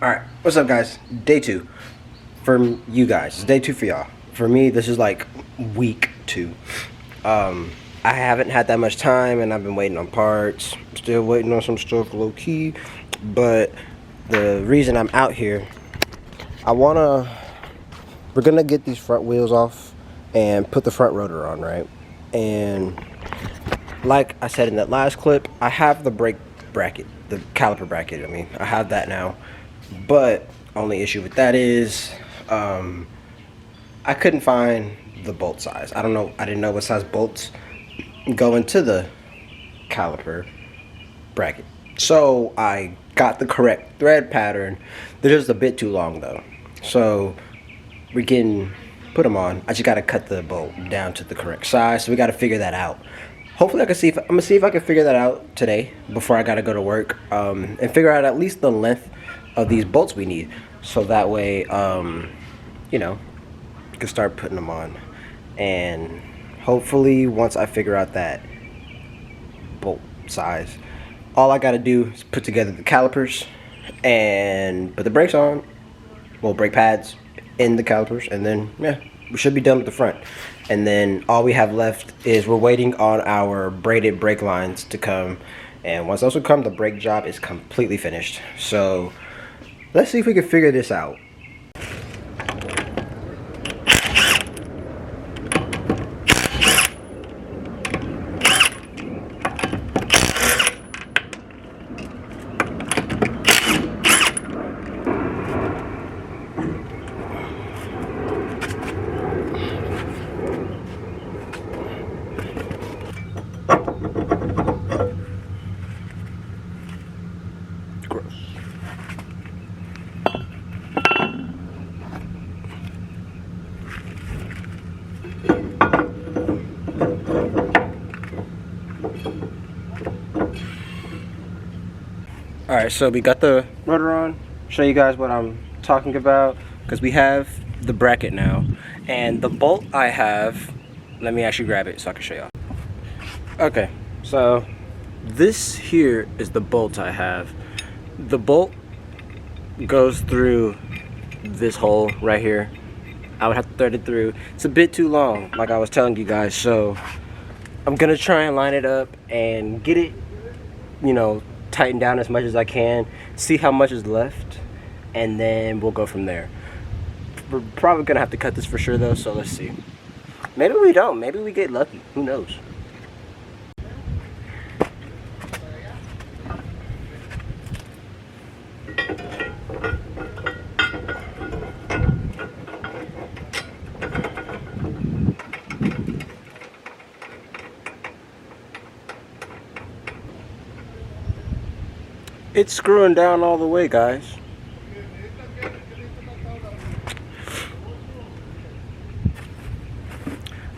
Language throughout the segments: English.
Alright, what's up guys? Day 2 for you guys. It's day 2 for y'all. For me, this is like week 2. I haven't had that much time and I've been waiting on parts. Still waiting on some stuff low key. But the reason I'm out here, we're gonna get these front wheels off and put the front rotor on, right? And like I said in that last clip, I have the brake bracket, the caliper bracket, I have that now. But only issue with that is I couldn't find the bolt size. I didn't know what size bolts go into the caliper bracket. So I got the correct thread pattern. They're just a bit too long though. So we can put them on. I just gotta cut the bolt down to the correct size. So we gotta figure that out. Hopefully I'm gonna see if I can figure that out today before I gotta go to work, and figure out at least the length of these bolts we need, so that way you know, we can start putting them on. And hopefully once I figure out that bolt size, all I gotta do is put together the calipers and put the brakes on, well, brake pads in the calipers, and then yeah, we should be done with the front. And then all we have left is we're waiting on our braided brake lines to come, and once those will come, the brake job is completely finished. So let's see if we can figure this out. Alright, so we got the rotor on. Show you guys what I'm talking about, because we have the bracket now. And the bolt I have, let me actually grab it so I can show y'all. Okay, so this here is the bolt I have. The bolt goes through this hole right here. I would have to thread it through. It's a bit too long, like I was telling you guys, so I'm gonna try and line it up and get it, you know, tighten down as much as I can, see how much is left, and then we'll go from there. We're probably gonna have to cut this for sure though, so let's see. Maybe we don't, maybe we get lucky, who knows. It's screwing down all the way, guys.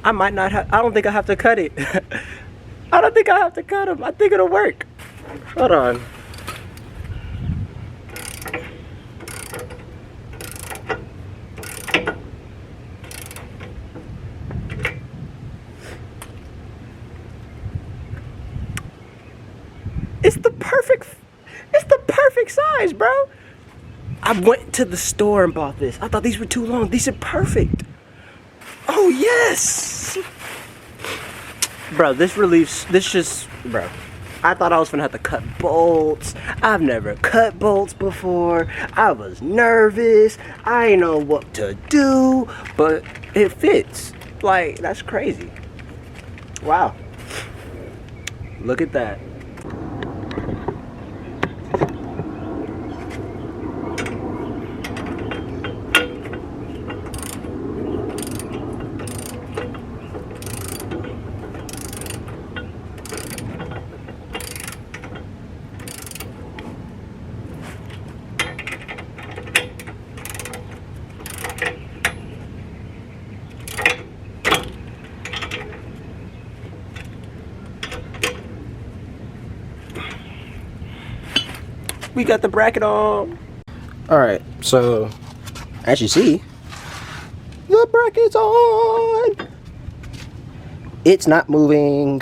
I might not have, I don't think I have to cut it. I don't think I have to cut them. I think it'll work. Hold on. It's the perfect size, bro. I went to the store and bought this. I thought these were too long. These are perfect. Oh yes, bro. This just, bro. I thought I was gonna have to cut bolts. I've never cut bolts before. I was nervous. I didn't know what to do, but it fits. Like, that's crazy. Wow. Look at that. We got the bracket on. Alright, so as you see, the bracket's on. It's not moving.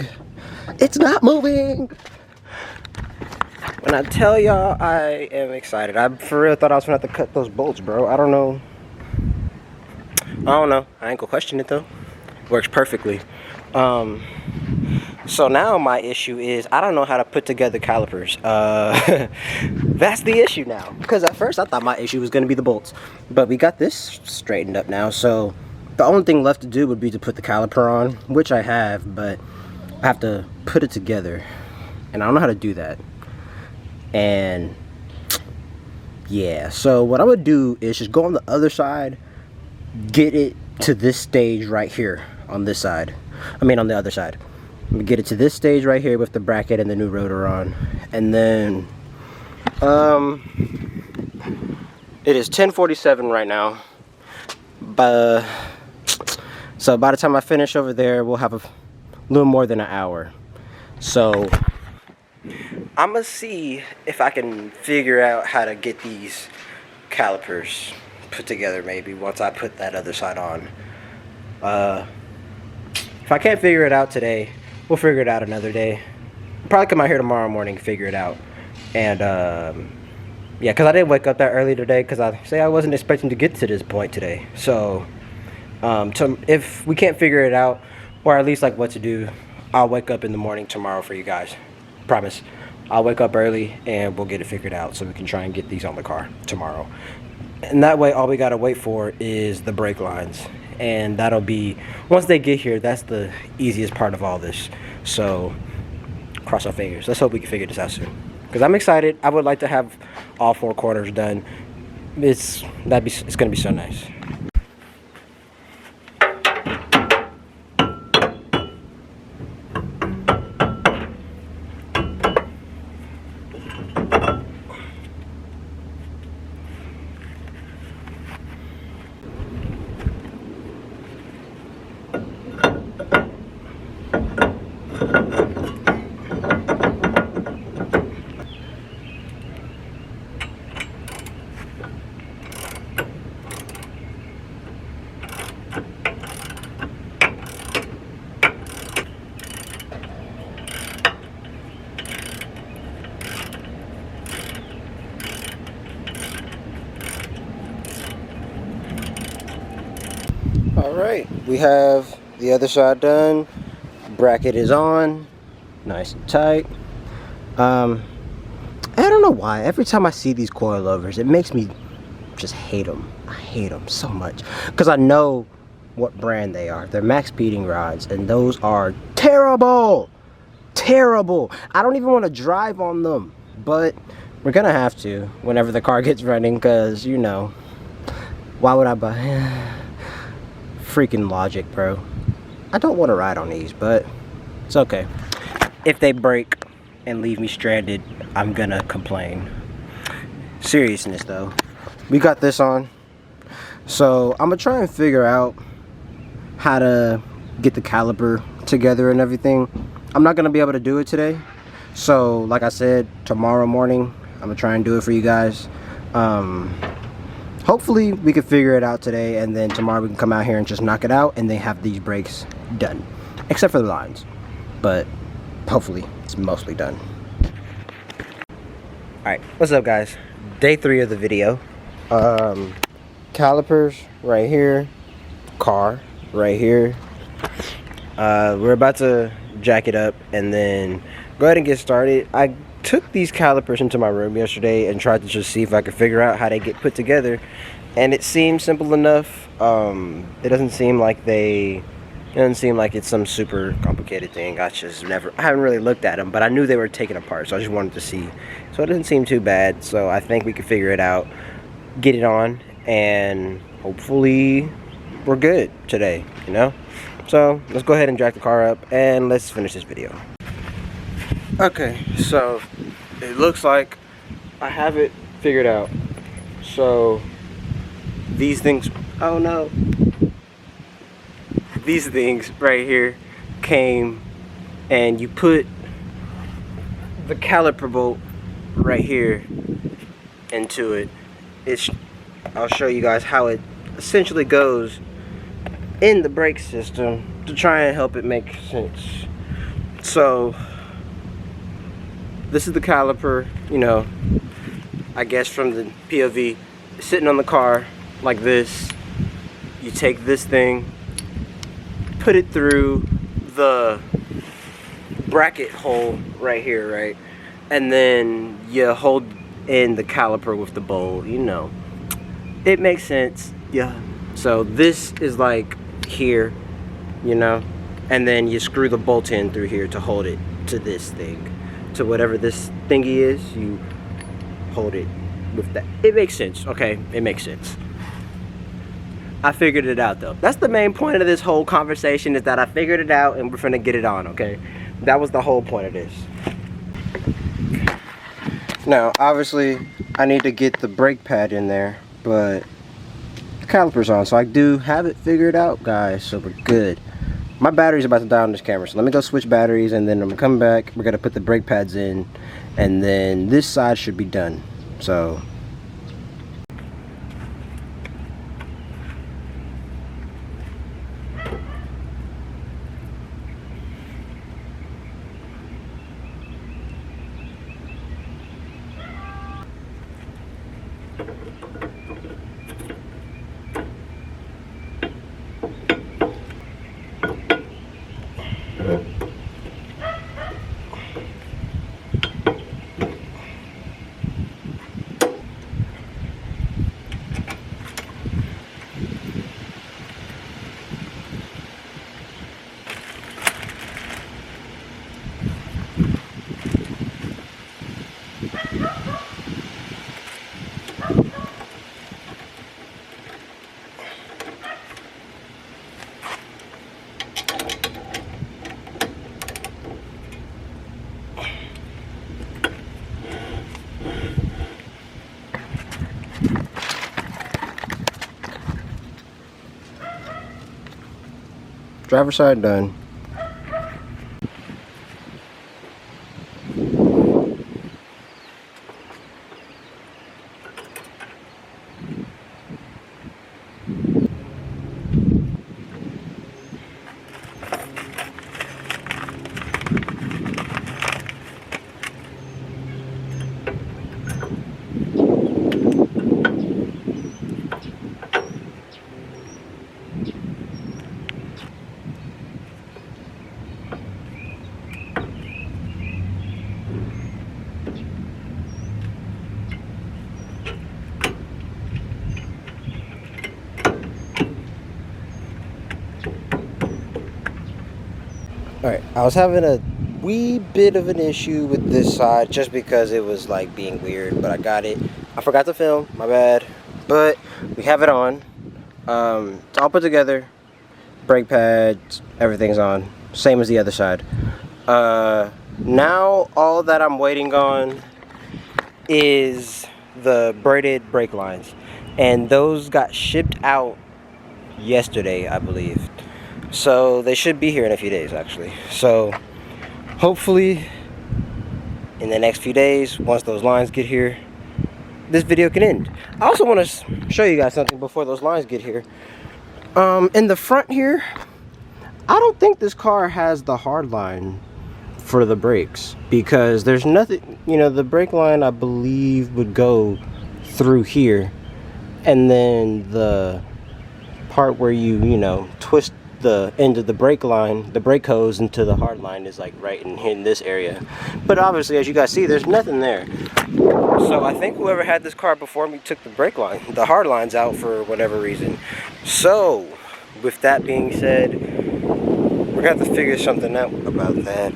It's not moving. When I tell y'all I am excited, I for real thought I was gonna have to cut those bolts, bro. I don't know. I ain't gonna question it though. Works perfectly. So now my issue is I don't know how to put together calipers. That's the issue now. Because at first I thought my issue was gonna be the bolts, but we got this straightened up now. So the only thing left to do would be to put the caliper on, which I have, but I have to put it together, and I don't know how to do that. And yeah, so what I would do is just go on the other side, get it to this stage right here on this side. I mean on the other side. Get it to this stage right here with the bracket and the new rotor on. And then it is 10:47 right now. So by the time I finish over there, we'll have a little more than an hour. So I'm gonna see if I can figure out how to get these calipers put together maybe once I put that other side on. If I can't figure it out today, we'll figure it out another day. Probably come out here tomorrow morning, figure it out. And yeah, because I didn't wake up that early today because I wasn't expecting to get to this point today. So if we can't figure it out, or at least like what to do, I'll wake up in the morning tomorrow for you guys. Promise. I'll wake up early and we'll get it figured out so we can try and get these on the car tomorrow. And that way all we gotta wait for is the brake lines. And that'll be, once they get here, that's the easiest part of all this. So cross our fingers. Let's hope we can figure this out soon. Because I'm excited. I would like to have all 4 corners done. It's gonna be so nice. Alright, we have the other side done. Bracket is on. Nice and tight. I don't know why. Every time I see these coilovers, it makes me just hate them. I hate them so much. Because I know what brand they are. They're max speeding rods. And those are terrible. Terrible. I don't even want to drive on them. But we're going to have to whenever the car gets running. Because, you know, why would I buy... Freaking logic, bro. I don't want to ride on these, but it's okay. If they break and leave me stranded, I'm gonna complain. Seriousness though, we got this on, so I'm gonna try and figure out how to get the caliper together and everything. I'm not gonna be able to do it today, so like I said, tomorrow morning I'm gonna try and do it for you guys. Hopefully we can figure it out today, and then tomorrow we can come out here and just knock it out and they have these brakes done, except for the lines, but hopefully it's mostly done. Alright, what's up guys? Day 3 of the video. Calipers right here, car right here. We're about to jack it up and then go ahead and get started. I took these calipers into my room yesterday and tried to just see if I could figure out how they get put together, and it seems simple enough. It doesn't seem like it's some super complicated thing. I haven't really looked at them, but I knew they were taken apart, so I just wanted to see. So it doesn't seem too bad, so I think we can figure it out, get it on, and hopefully we're good today, you know? So let's go ahead and jack the car up and let's finish this video. Okay, so it looks like I have it figured out. So these things, oh no, these things right here came, and you put the caliper bolt right here into it. I'll show you guys how it essentially goes in the brake system to try and help it make sense. So this is the caliper, you know, I guess from the POV, sitting on the car like this. You take this thing, put it through the bracket hole right here, right? And then you hold in the caliper with the bowl, you know. It makes sense, yeah. So this is like here, you know, and then you screw the bolt in through here to hold it to this thing. To whatever this thingy is, you hold it with that. It makes sense, okay? It makes sense. I figured it out though. That's the main point of this whole conversation, is that I figured it out and we're finna get it on, okay? That was the whole point of this. Now, obviously, I need to get the brake pad in there, but the caliper's on, so I do have it figured out, guys, so we're good. My battery's about to die on this camera, so let me go switch batteries, and then I'm coming back. We're gonna put the brake pads in, and then this side should be done. So driver's side done. Alright, I was having a wee bit of an issue with this side just because it was like being weird, but I got it. I forgot to film, my bad, but we have it on. It's all put together, brake pads, everything's on, same as the other side. Now all that I'm waiting on is the braided brake lines, and those got shipped out yesterday, I believe. So they should be here in a few days, actually. So hopefully in the next few days, once those lines get here, this video can end. I also want to show you guys something before those lines get here. In the front here, I don't think this car has the hard line for the brakes, because there's nothing, you know, the brake line I believe would go through here, and then the part where you know, twist the end of the brake line, the brake hose, into the hard line is like right in this area. But obviously, as you guys see, there's nothing there. So I think whoever had this car before me took the brake line, the hard lines out for whatever reason. So with that being said, we're gonna have to figure something out about that.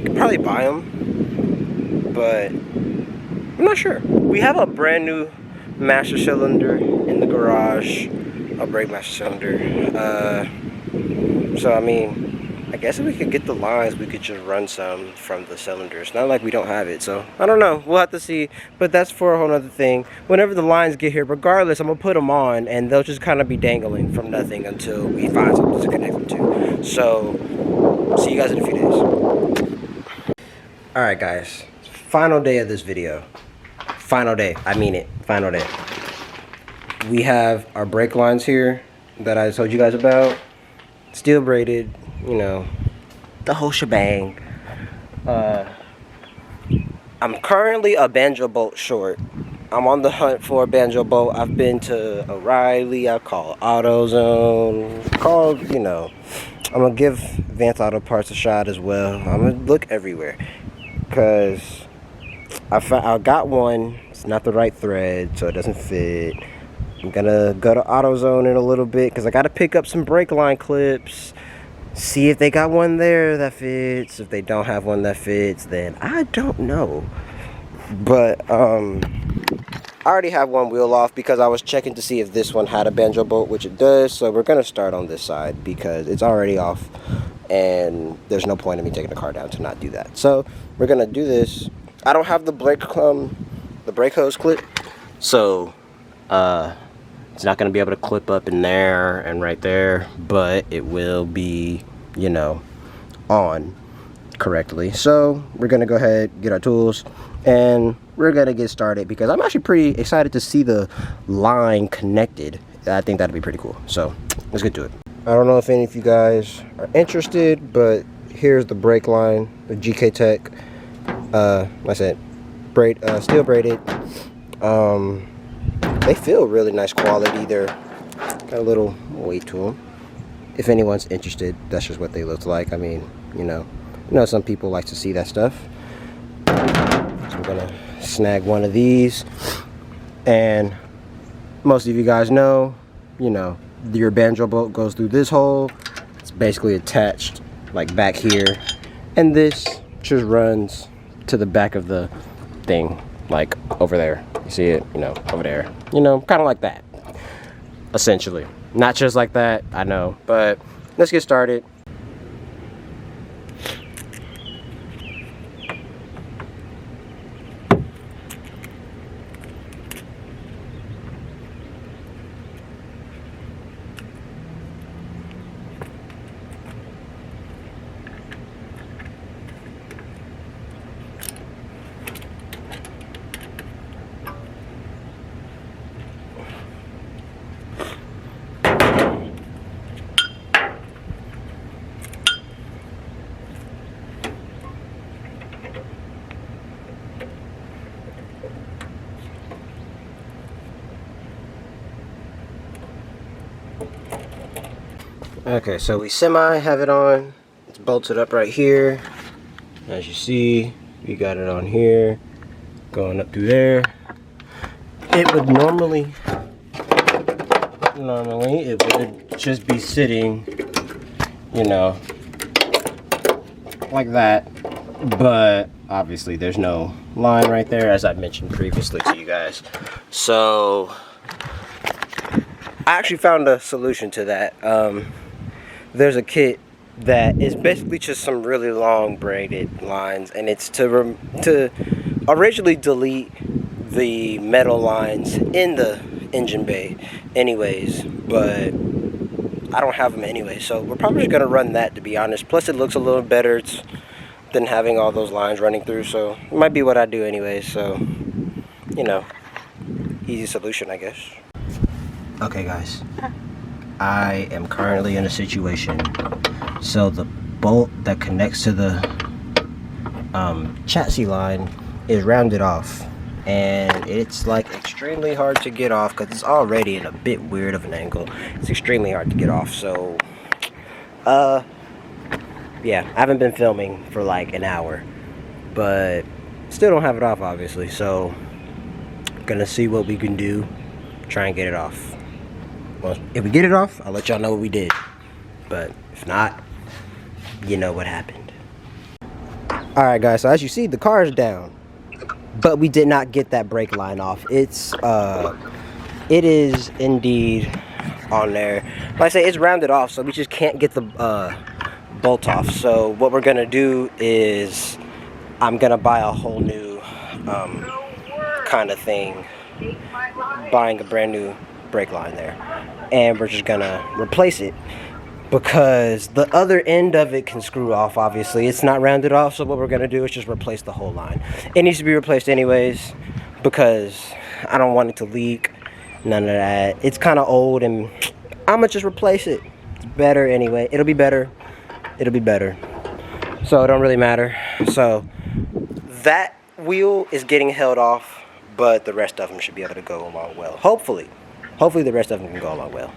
Could probably buy them, but I'm not sure. We have a brand new master cylinder in the garage, a brake master cylinder. So I mean, I guess if we could get the lines, we could just run some from the cylinder. It's not like we don't have it, so I don't know. We'll have to see, but that's for a whole other thing. Whenever the lines get here, regardless, I'm gonna put them on, and they'll just kind of be dangling from nothing until we find something to connect them to. So see you guys in a few days. All right, guys. Final day of this video. Final day. I mean it. Final day. We have our brake lines here that I told you guys about. Steel braided, you know, the whole shebang. I'm currently a banjo bolt short. I'm on the hunt for a banjo bolt. I've been to O'Reilly, I call AutoZone, called, you know, I'm gonna give Vance Auto Parts a shot as well. I'm gonna look everywhere, because I got one. It's not the right thread, so it doesn't fit. I'm gonna go to AutoZone in a little bit, because I gotta pick up some brake line clips. See if they got one there that fits. If they don't have one that fits, then I don't know. But I already have one wheel off because I was checking to see if this one had a banjo bolt, which it does. So we're gonna start on this side because it's already off, and there's no point in me taking the car down to not do that. So we're gonna do this. I don't have the brake hose clip, so it's not going to be able to clip up in there and right there, but it will be, you know, on correctly. So we're going to go ahead, get our tools, and we're going to get started because I'm actually pretty excited to see the line connected. I think that'd be pretty cool. So let's get to it. I don't know if any of you guys are interested, but here's the brake line, the GK Tech. Like I said, steel braided. They feel really nice quality. They're got a little weight to them. If anyone's interested, that's just what they look like. I mean, you know, some people like to see that stuff. So I'm gonna snag one of these, and most of you guys know, you know, your banjo bolt goes through this hole. It's basically attached like back here, and this just runs to the back of the thing, like over there. You see it, you know, over there, you know, kind of like that, essentially. Not just like that, I know, but let's get started. Okay, so we semi have it on. It's bolted up right here. As you see, we got it on here, going up through there. It would normally it would just be sitting, you know, like that. But obviously there's no line right there, as I mentioned previously to you guys. So I actually found a solution to that. There's a kit that is basically just some really long braided lines, and it's to originally delete the metal lines in the engine bay anyways, but I don't have them anyway, so we're probably just gonna run that, to be honest. Plus it looks a little better than having all those lines running through, so it might be what I do anyway. So, you know, easy solution, I guess. Okay guys, I am currently in a situation. So the bolt that connects to the chassis line is rounded off, and it's like extremely hard to get off because it's already in a bit weird of an angle. It's extremely hard to get off. So yeah, I haven't been filming for like an hour, but still don't have it off, obviously. So gonna see what we can do, try and get it off. Well, if we get it off, I'll let y'all know what we did. But if not, you know what happened. Alright guys, so as you see, the car is down, but we did not get that brake line off. It is indeed on there. Like I say, it's rounded off, so we just can't get the bolt off. So what we're gonna do is I'm gonna buy a whole new kind of thing, buying a brand new brake line there, and we're just gonna replace it because the other end of it can screw off. Obviously it's not rounded off, so what we're gonna do is just replace the whole line. It needs to be replaced anyways because I don't want it to leak, none of that. It's kind of old, and I'm gonna just replace it. It's better anyway. It'll be better, so it don't really matter. So that wheel is getting held off, but the rest of them should be able to go along well. Hopefully the rest of them can go along well.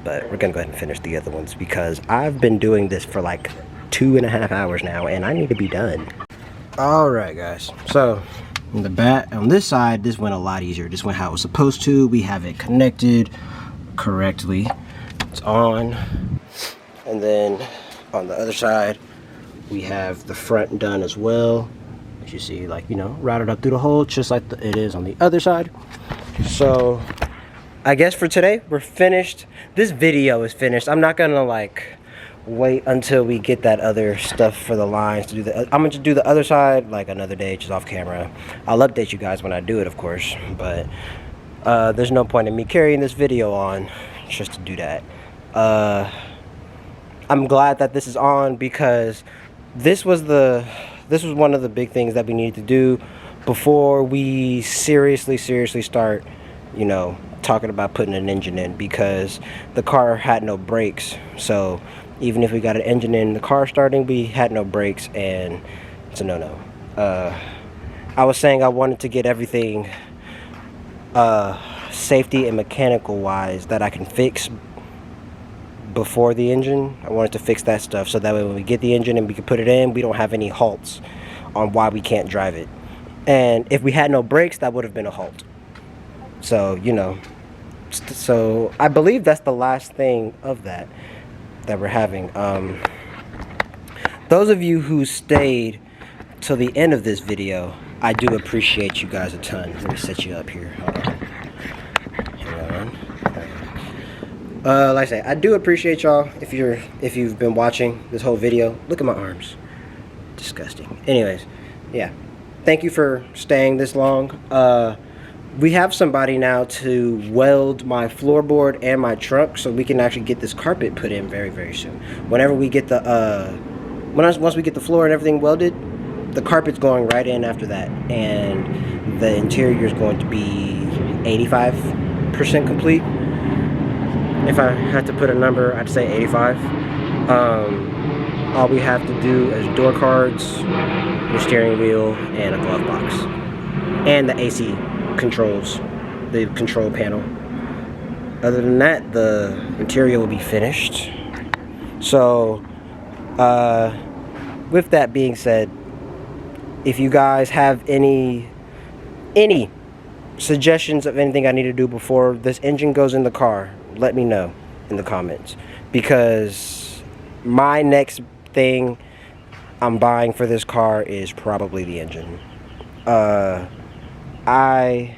But we're gonna go ahead and finish the other ones because I've been doing this for like 2.5 hours now, and I need to be done. All right, guys. So on this side, this went a lot easier. This went how it was supposed to. We have it connected correctly. It's on. And then on the other side, we have the front done as well. As you see, like, you know, routed up through the hole, just like it is on the other side. So I guess for today, we're finished. This video is finished. I'm not gonna like wait until we get that other stuff for the lines to do the. I'm gonna just do the other side like another day, just off camera. I'll update you guys when I do it, of course. But there's no point in me carrying this video on just to do that. I'm glad that this is on because this was one of the big things that we needed to do before we seriously start, you know, talking about putting an engine in, because the car had no brakes. So even if we got an engine in the car starting, we had no brakes, and it's a no-no. I was saying I wanted to get everything safety and mechanical wise that I can fix before the engine. I wanted to fix that stuff so that way when we get the engine and we can put it in, we don't have any halts on why we can't drive it. And if we had no brakes, that would have been a halt. So, you know, so I believe that's the last thing of that we're having. Those of you who stayed till the end of this video, I do appreciate you guys a ton. Let me set you up here. Hold on. Like I say, I do appreciate y'all if you've been watching this whole video. Look at my arms, disgusting. Anyways, yeah, thank you for staying this long. We have somebody now to weld my floorboard and my trunk, so we can actually get this carpet put in very soon. Whenever we get the once we get the floor and everything welded, the carpet's going right in after that, and the interior is going to be 85% complete. If I had to put a number, I'd say 85. All we have to do is door cards, your steering wheel, and a glove box, and the AC controls, the control panel. Other than that, the interior will be finished. So with that being said, if you guys have any suggestions of anything I need to do before this engine goes in the car, let me know in the comments, because my next thing I'm buying for this car is probably the engine. I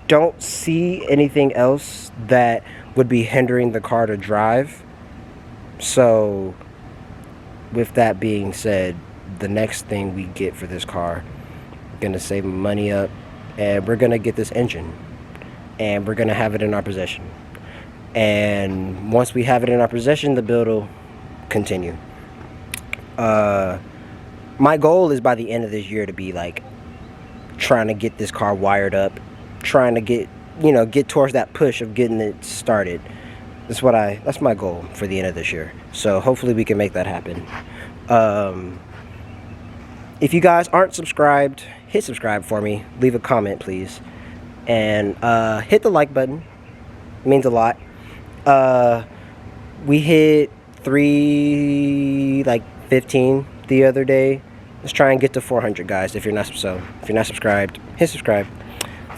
don't see anything else that would be hindering the car to drive. So with that being said, the next thing we get for this car, we're gonna save money up and we're gonna get this engine and we're gonna have it in our possession. And once we have it in our possession, the build will continue. My goal is by the end of this year to be like trying to get this car wired up, trying to get towards that push of getting it started. That's my goal for the end of this year. So hopefully we can make that happen. If you guys aren't subscribed, hit subscribe for me. Leave a comment, please, and hit the like button. It means a lot. We hit 315 the other day. Let's try and get to 400, guys. If you're not subscribed, hit subscribe.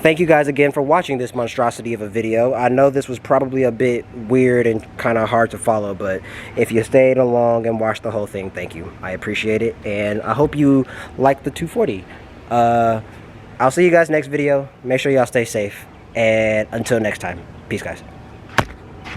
Thank you guys again for watching this monstrosity of a video. I know this was probably a bit weird and kind of hard to follow, but if you stayed along and watched the whole thing, thank you. I appreciate it, and I hope you like the 240. I'll see you guys next video. Make sure y'all stay safe, and until next time, peace, guys.